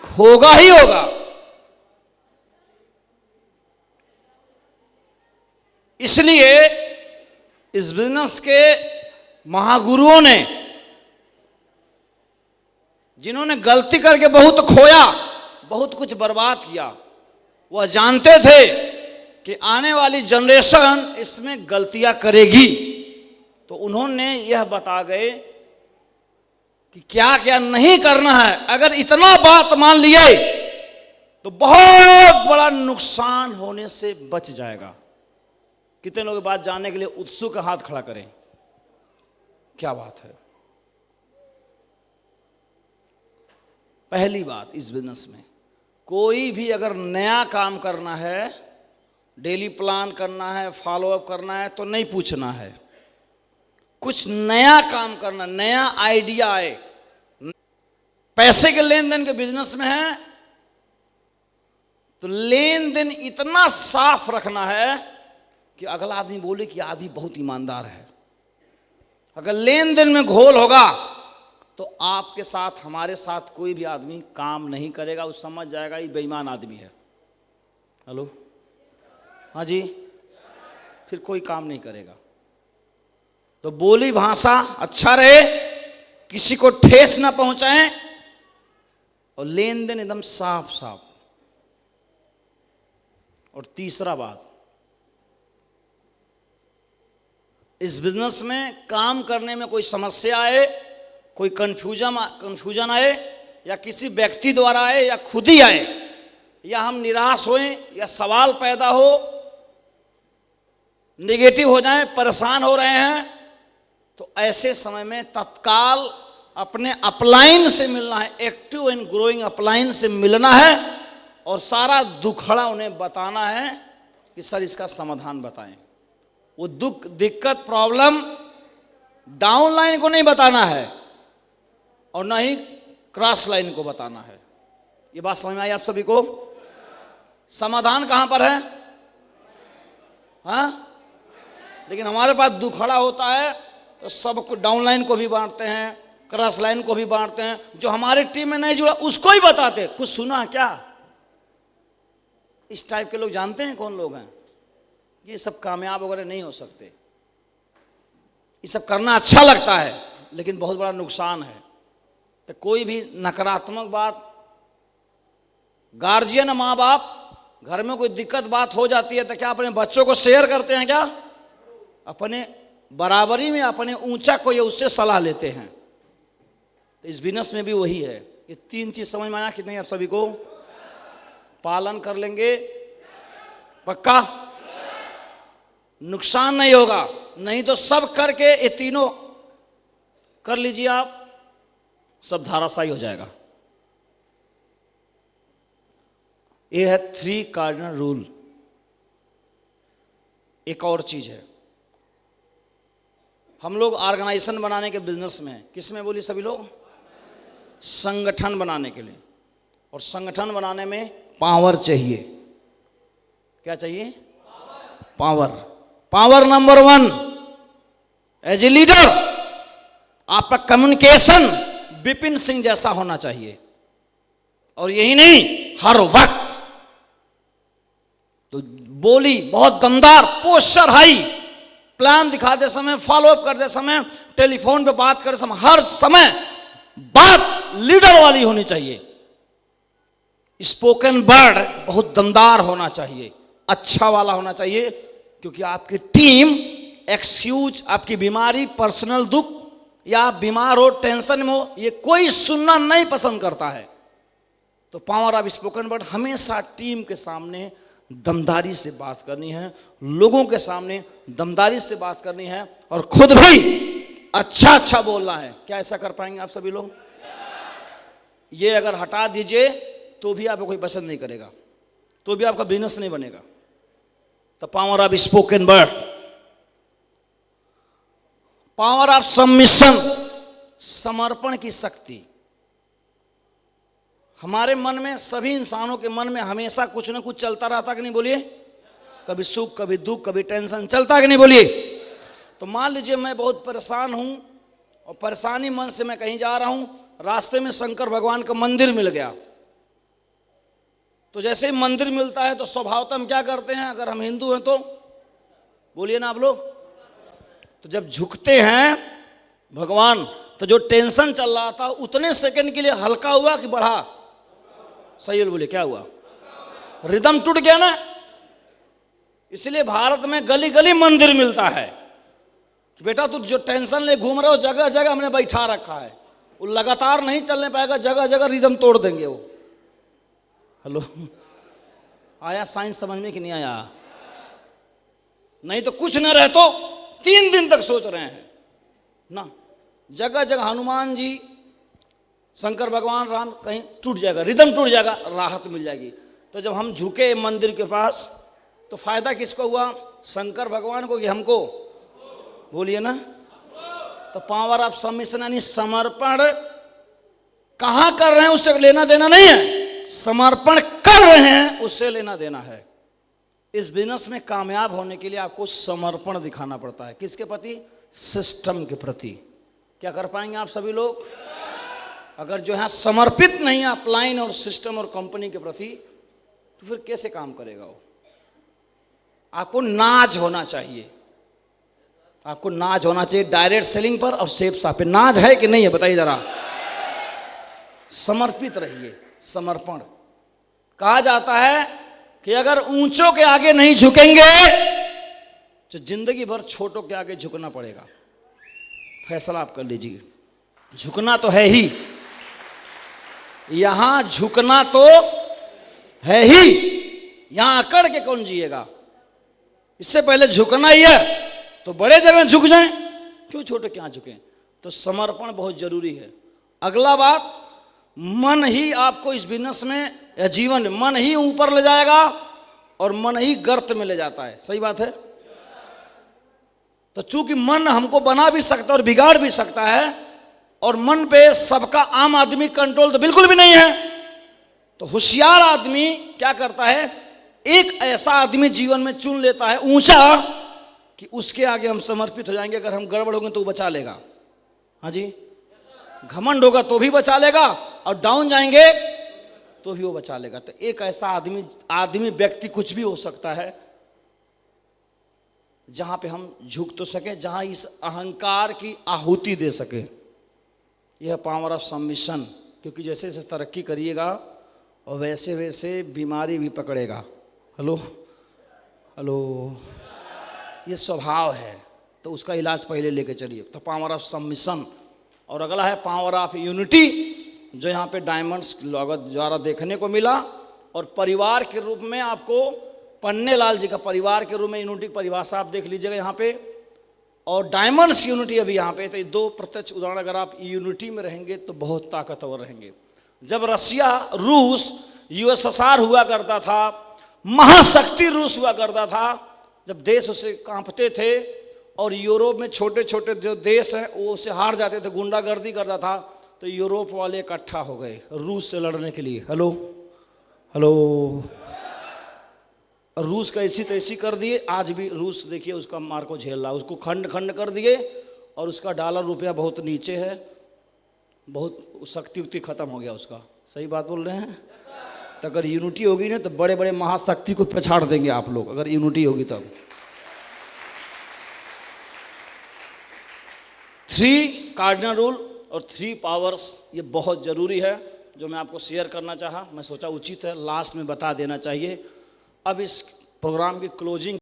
होगा ही होगा। इसलिए इस बिजनेस के महागुरुओं ने, जिन्होंने गलती करके बहुत खोया, बहुत कुछ बर्बाद किया, वह जानते थे कि आने वाली जनरेशन इसमें गलतियां करेगी, तो उन्होंने यह बता गए कि क्या क्या नहीं करना है। अगर इतना बात मान लिए तो बहुत बड़ा नुकसान होने से बच जाएगा। कितने लोग बात जानने के लिए उत्सुक हाथ खड़ा करें? क्या बात है? पहली बात, इस बिजनेस में कोई भी अगर नया काम करना है, डेली प्लान करना है, फॉलोअप करना है, तो नहीं पूछना है। कुछ नया काम करना, नया आइडिया आए, पैसे के लेन देन के बिजनेस में है तो लेन देन इतना साफ रखना है कि अगला आदमी बोले कि आदमी बहुत ईमानदार है। अगर लेन देन में घोल होगा तो आपके साथ, हमारे साथ कोई भी आदमी काम नहीं करेगा। वो समझ जाएगा ये बेईमान आदमी है। हेलो, हाँ जी, फिर कोई काम नहीं करेगा। तो बोली भाषा अच्छा रहे, किसी को ठेस ना पहुंचाएं, और लेन देन एकदम साफ साफ। और तीसरा बात, इस बिजनेस में काम करने में कोई समस्या आए, कोई कंफ्यूजन आए, या किसी व्यक्ति द्वारा आए या खुद ही आए, या हम निराश होएं, या सवाल पैदा हो, नेगेटिव हो जाएं, परेशान हो रहे हैं, तो ऐसे समय में तत्काल अपने अपलाइन से मिलना है। एक्टिव एंड ग्रोइंग अपलाइन से मिलना है और सारा दुखड़ा उन्हें बताना है कि सर इसका समाधान बताएं। वो दुख, दिक्कत, प्रॉब्लम डाउन लाइन को नहीं बताना है और ना ही क्रॉस लाइन को बताना है। ये बात समझ में आई आप सभी को? समाधान कहां पर है? हाँ, लेकिन हमारे पास दुखड़ा होता है तो सबको डाउन लाइन को भी बांटते हैं, क्रॉस लाइन को भी बांटते हैं। जो हमारी टीम में नहीं जुड़ा उसको ही बताते। कुछ सुना क्या? इस टाइप के लोग जानते हैं कौन लोग हैं? ये सब कामयाब वगैरह नहीं हो सकते। ये सब करना अच्छा लगता है लेकिन बहुत बड़ा नुकसान है। तो कोई भी नकारात्मक बात, गार्जियन, माँ बाप, घर में कोई दिक्कत बात हो जाती है तो क्या अपने बच्चों को शेयर करते हैं? क्या अपने बराबरी में, अपने ऊंचा कोई उससे सलाह लेते हैं? तो इस बिजनेस में भी वही है। ये तीन चीज समझ में आया कि नहीं आप सभी को? पालन कर लेंगे पक्का, नुकसान नहीं होगा। नहीं तो सब करके ये तीनों कर लीजिए आप, सब धाराशायी हो जाएगा। ये है 3 कार्डिनल रूल। एक और चीज है, हम लोग ऑर्गेनाइजेशन बनाने के बिजनेस में, किस में बोली सभी लोग? संगठन बनाने के लिए। और संगठन बनाने में पावर चाहिए। क्या चाहिए? Power. Power number 1, as a leader आपका कम्युनिकेशन विपिन सिंह जैसा होना चाहिए। और यही नहीं, हर वक्त तो बोली बहुत दमदार, पोस्चर हाई, प्लान दिखाते समय, फॉलोअप करते समय, टेलीफोन पे बात करते समय, हर समय बात लीडर वाली होनी चाहिए। स्पोकन वर्ड बहुत दमदार होना चाहिए, अच्छा वाला होना चाहिए, क्योंकि आपकी टीम एक्सक्यूज, आपकी बीमारी, पर्सनल दुख, या आप बीमार हो, टेंशन में हो, ये कोई सुनना नहीं पसंद करता है। तो पावर ऑफ स्पोकन वर्ड, हमेशा टीम के सामने दमदारी से बात करनी है, लोगों के सामने दमदारी से बात करनी है, और खुद भी अच्छा अच्छा बोलना है। क्या ऐसा कर पाएंगे आप सभी लोग? ये अगर हटा दीजिए तो भी आपको कोई पसंद नहीं करेगा, तो भी आपका बिजनेस नहीं बनेगा। तो power of spoken word, power of submission, समर्पण की शक्ति। हमारे मन में, सभी इंसानों के मन में हमेशा कुछ ना कुछ चलता रहता कि नहीं? बोलिए, कभी सुख, कभी दुख, कभी टेंशन, चलता कि नहीं? बोलिए। तो मान लीजिए मैं बहुत परेशान हूं और परेशानी मन से मैं कहीं जा रहा हूं, रास्ते में शंकर भगवान का मंदिर मिल गया, तो जैसे ही मंदिर मिलता है तो स्वभावतः हम क्या करते हैं, अगर हम हिंदू हैं तो बोलिए ना आप लोग, तो जब झुकते हैं भगवान, तो जो टेंशन चल रहा था उतने सेकंड के लिए हल्का हुआ कि बढ़ा? सही बोले, क्या हुआ? रिदम टूट गया ना। इसलिए भारत में गली गली मंदिर मिलता है कि बेटा तू जो टेंशन ले घूम रहे हो, जगह जगह हमने बैठा रखा है, वो लगातार नहीं चलने पाएगा, जगह जगह रिदम तोड़ देंगे वो। हेलो, आया साइंस समझ में कि नहीं आया? नहीं तो कुछ न रहे तो 3 दिन तक सोच रहे हैं ना। जगह जगह हनुमान जी, शंकर भगवान, राम, कहीं टूट जाएगा, रिदम टूट जाएगा, राहत मिल जाएगी। तो जब हम झुके मंदिर के पास तो फायदा किसको हुआ? शंकर भगवान को कि हमको? बोलिए ना। तो पावर ऑफ सबमिशन यानी समर्पण कहां कर रहे हैं उससे लेना देना नहीं है, समर्पण कर रहे हैं उससे लेना देना है। इस बिजनेस में कामयाब होने के लिए आपको समर्पण दिखाना पड़ता है। किसके प्रति? सिस्टम के प्रति। क्या कर पाएंगे आप सभी लोग? अगर जो है समर्पित नहीं है अपलाइन और सिस्टम और कंपनी के प्रति, तो फिर कैसे काम करेगा वो? आपको नाज होना चाहिए, आपको नाज होना चाहिए डायरेक्ट सेलिंग पर और सेफ साफ पे। नाज है कि नहीं है बताइए जरा। समर्पित रहिए। समर्पण कहा जाता है कि अगर ऊंचों के आगे नहीं झुकेंगे तो जिंदगी भर छोटों के आगे झुकना पड़ेगा। फैसला आप कर लीजिए। झुकना तो है ही, यहां झुकना तो है ही, यहां अकड़ के कौन जिएगा? इससे पहले झुकना ही है तो बड़े जगह झुक जाएं, क्यों छोटे क्या झुकें? तो समर्पण बहुत जरूरी है। अगला बात, मन ही आपको इस बिजनेस में या जीवन में मन ही ऊपर ले जाएगा और मन ही गर्त में ले जाता है। सही बात है। तो चूंकि मन हमको बना भी सकता है और बिगाड़ भी सकता है, और मन पे सबका आम आदमी कंट्रोल तो बिल्कुल भी नहीं है, तो होशियार आदमी क्या करता है, एक ऐसा आदमी जीवन में चुन लेता है ऊंचा कि उसके आगे हम समर्पित हो जाएंगे। अगर हम गड़बड़ होंगे तो वो बचा लेगा। हाँ जी, घमंड होगा तो भी बचा लेगा और डाउन जाएंगे तो भी वो बचा लेगा। तो एक ऐसा आदमी व्यक्ति कुछ भी हो सकता है जहां पे हम झुक तो सके, जहां इस अहंकार की आहुति दे सके। यह पावर ऑफ सबमिशन। क्योंकि जैसे जैसे तरक्की करिएगा और वैसे वैसे बीमारी भी पकड़ेगा। हेलो हेलो, ये स्वभाव है, तो उसका इलाज पहले लेके चलिए। तो पावर ऑफ सबमिशन। और अगला है पावर ऑफ यूनिटी, जो यहाँ पे डायमंड्स द्वारा देखने को मिला। और परिवार के रूप में आपको पन्ने लाल जी का परिवार के रूप में यूनिटी की परिभाषा आप देख लीजिएगा यहाँ पे। और डायमंड्स यूनिटी अभी यहाँ पे। तो ये 2 प्रत्यक्ष उदाहरण, अगर आप यूनिटी में रहेंगे तो बहुत ताकतवर रहेंगे। जब रसिया, रूस, यूएसएसआर हुआ करता था, महाशक्ति रूस हुआ करता था, जब देश उसे कांपते थे और यूरोप में छोटे छोटे जो देश हैं वो उसे हार जाते थे, गुंडागर्दी करता था, तो यूरोप वाले इकट्ठा हो गए रूस से लड़ने के लिए। हेलो हेलो, रूस कैसी तैसी कर दिए। आज भी रूस देखिए उसका मार को झेल रहा, उसको खंड खंड कर दिए और उसका डॉलर रुपया बहुत नीचे है, बहुत शक्ति उक्ति खत्म हो गया उसका। सही बात बोल रहे हैं। तो अगर यूनिटी होगी ना तो बड़े बड़े महाशक्ति को पछाड़ देंगे आप लोग, अगर यूनिटी होगी तब। 3 कार्डिनल रूल और 3 पावर्स, ये बहुत जरूरी है, जो मैं आपको शेयर करना चाहा। मैं सोचा उचित है लास्ट में बता देना चाहिए। अब इस प्रोग्राम की क्लोजिंग